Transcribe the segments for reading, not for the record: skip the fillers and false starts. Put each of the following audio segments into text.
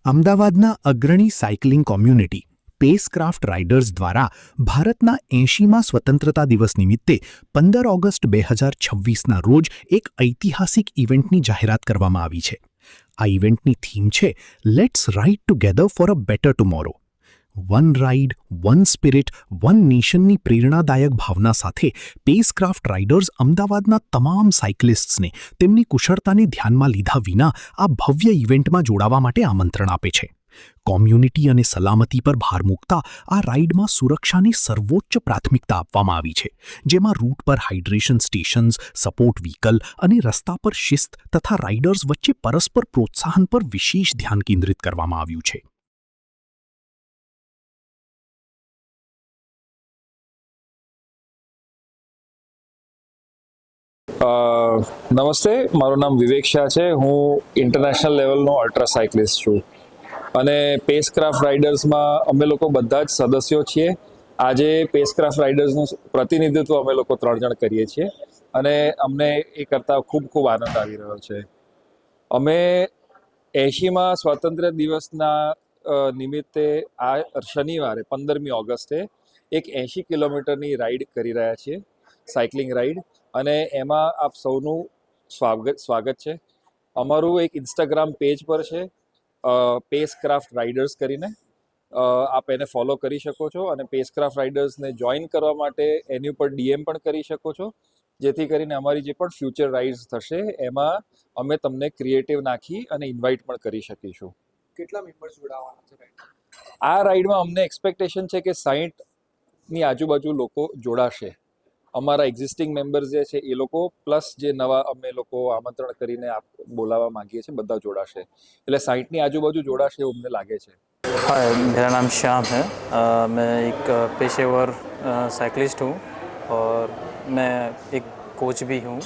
અમદાવાદના અગ્રણી cycling community પેસક્રાફ્ટ riders દ્વારા ભારતના 80મા સ્વતંત્રતા દિવસ નિમિત્તે 15 ઓગસ્ટ 2026ના રોજ એક ઐતિહાસિક ઇવેન્ટની જાહેરાત કરવામાં આવી છે. આ ઇવેન્ટની થીમ છે let's ride together for a better tomorrow. One ride, one spirit, one નેશનની પ્રેરણાદાયક ભાવના સાથે પેસક્રાફ્ટ રાઇડર્સ અમદાવાદના તમામ સાયકલિસ્ટ્સને તેમની કુશળતાને ધ્યાનમાં લીધા વિના આ ભવ્ય ઇવેન્ટમાં જોડાવા માટે આમંત્રણ આપે છે. કોમ્યુનિટી અને સલામતી પર ભાર મૂકતા આ રાઇડમાં સુરક્ષાને સર્વોચ્ચ પ્રાથમિકતા આપવામાં આવી છે, જેમાં રૂટ પર હાઇડ્રેશન સ્ટેશન્સ, સપોર્ટ વ્હીકલ અને રસ્તા પર શિસ્ત તથા રાઇડર્સ વચ્ચે પરસ્પર પ્રોત્સાહન પર વિશેષ ધ્યાન કેન્દ્રિત કરવામાં આવ્યું છે. નમસ્તે, મારું નામ વિવેક શાહ છે. હું ઇન્ટરનેશનલ લેવલનો અલ્ટ્રા સાયકલિસ્ટ છું અને પેસક્રાફ્ટ રાઇડર્સમાં અમે લોકો બધા જ સદસ્યો છીએ. આજે પેસક્રાફ્ટ રાઇડર્સનું પ્રતિનિધિત્વ અમે લોકો 3 જણ કરીએ છીએ અને અમને એ કરતાં ખૂબ ખૂબ આનંદ આવી રહ્યો છે. અમે 80મા સ્વાતંત્ર્ય દિવસના નિમિત્તે આ શનિવારે 15મી ઓગસ્ટે એક 80 કિલોમીટરની રાઇડ કરી રહ્યા છીએ, સાયકલિંગ રાઇડ, અને એમાં આપ સૌનું સ્વાગત છે. અમારું એક ઇન્સ્ટાગ્રામ પેજ પર છે, પેસક્રાફ્ટ રાઇડર્સ કરીને. આપ એને ફોલો કરી શકો છો અને પેસક્રાફ્ટ રાઇડર્સને જોઈન કરવા માટે એની ઉપર ડીએમ પણ કરી શકો છો, જેથી કરીને અમારી જે પણ ફ્યુચર રાઇડ્સ થશે એમાં અમે તમને ક્રિએટિવ નાખી અને ઇન્વાઇટ પણ કરી શકીશું. કેટલા મેમ્બર્સ જોડાવાના છે રાઈડ? આ રાઇડમાં અમને એક્સપેક્ટેશન છે કે 60ની આજુબાજુ લોકો જોડાશે. અમારા એક્ઝિસ્ટિંગ મેમ્બર્સ જે છે એ લોકો પ્લસ જે નવા અમે લોકો આમંત્રણ કરીને બોલાવવા માંગીએ છીએ બધા જોડાશે, એટલે 60ની આજુબાજુ જોડાશે એવું અમને લાગે છે. हाय, मेरा नाम श्याम है। मैं एक पेशेवर साइकिलिस्ट हूँ और मैं एक कोच भी हूँ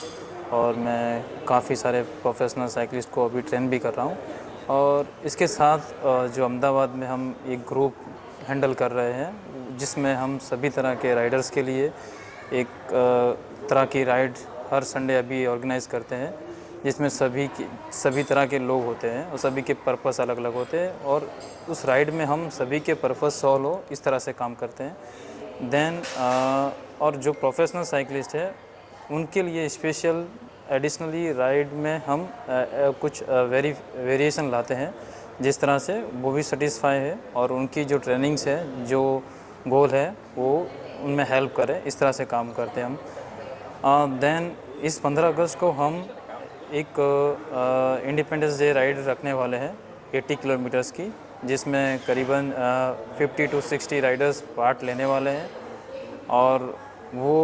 और मैं काफ़ी सारे प्रोफेशनल साइकिलिस्ट को अभी ट्रेन भी कर रहा हूँ। और इसके साथ जो अहमदाबाद में हम एक ग्रुप हैंडल कर रहे हैं, जिसमें हम सभी तरह के राइडर्स के लिए एक तरह की राइड हर संडे अभी ऑर्गेनाइज़ करते हैं, जिसमें सभी तरह के लोग होते हैं और सभी के पर्पस अलग अलग होते हैं और उस राइड में हम सभी के पर्पस सॉल्व हो इस तरह से काम करते हैं. देन और जो प्रोफेशनल साइकिलिस्ट है उनके लिए स्पेशल एडिशनली राइड में हम कुछ वेरिएशन लाते हैं, जिस तरह से वो भी सेटिस्फाई है और उनकी जो ट्रेनिंग्स है, जो गोल है, वो उनमें हेल्प करे. इस तरह से काम करते हैं हम. देन इस 15 अगस्त को हम एक इंडिपेंडेंस डे राइड रखने वाले हैं 80 किलोमीटर्स की, जिसमें करीबन 50 to 60 राइडर्स पार्ट लेने वाले हैं. और वो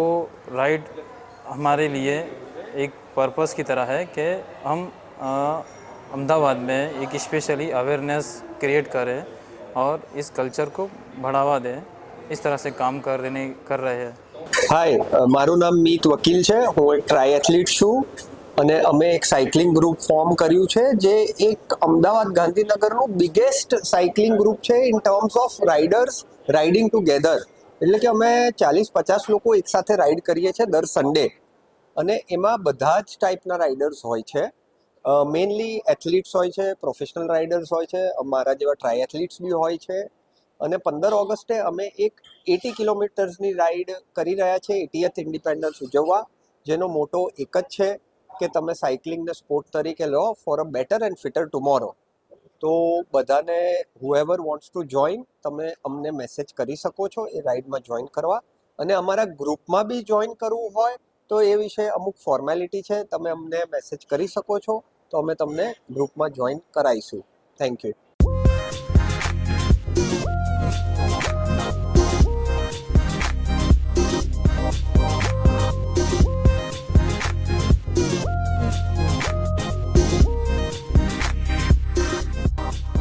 राइड हमारे लिए एक पर्पस की तरह है कि हम अहमदाबाद में एक स्पेशली अवेयरनेस क्रिएट करें और इस कल्चर को बढ़ावा दें. इस तरह से काम कर रहे हैं. હાય, મારું નામ મીત વકીલ છે. હું એક ટ્રાયએથ્લીટ છું અને અમે એક સાયકલિંગ ગ્રુપ ફોર્મ કર્યું છે, જે એક અમદાવાદ ગાંધીનગરનું બિગેસ્ટ સાયકલિંગ ગ્રુપ છે in terms of riders riding together. એટલે કે અમે 40-50 લોકો એકસાથે રાઇડ કરીએ છીએ દર સન્ડે, અને એમાં બધા જ ટાઈપના રાઇડર્સ હોય છે. મેઇનલી એથ્લીટ્સ હોય છે, પ્રોફેશનલ રાઇડર્સ હોય છે, અમારા જેવા ટ્રાયએથ્લીટ્સ બી હોય છે. અને 15 ઓગસ્ટે અમે એક 80 કિલોમીટર્સની રાઇડ કરી રહ્યા છે 80th ઇન્ડિપેન્ડન્સ ઉજવવા, જેનો મોટો એક જ છે કે તમે સાયકલિંગને સ્પોર્ટ તરીકે લો for a better and fitter tomorrow. તો બધાને હુએવર વોન્ટ્સ ટુ જોઈન, તમે અમને મેસેજ કરી શકો છો એ રાઇડમાં જોઈન કરવા. અને અમારા ગ્રુપમાં બી જોઈન કરવું હોય તો એ વિશે અમુક ફોર્મેલિટી છે, તમે અમને મેસેજ કરી શકો છો, તો અમે તમને ગ્રુપમાં જોઈન કરાવીશું. Thank you.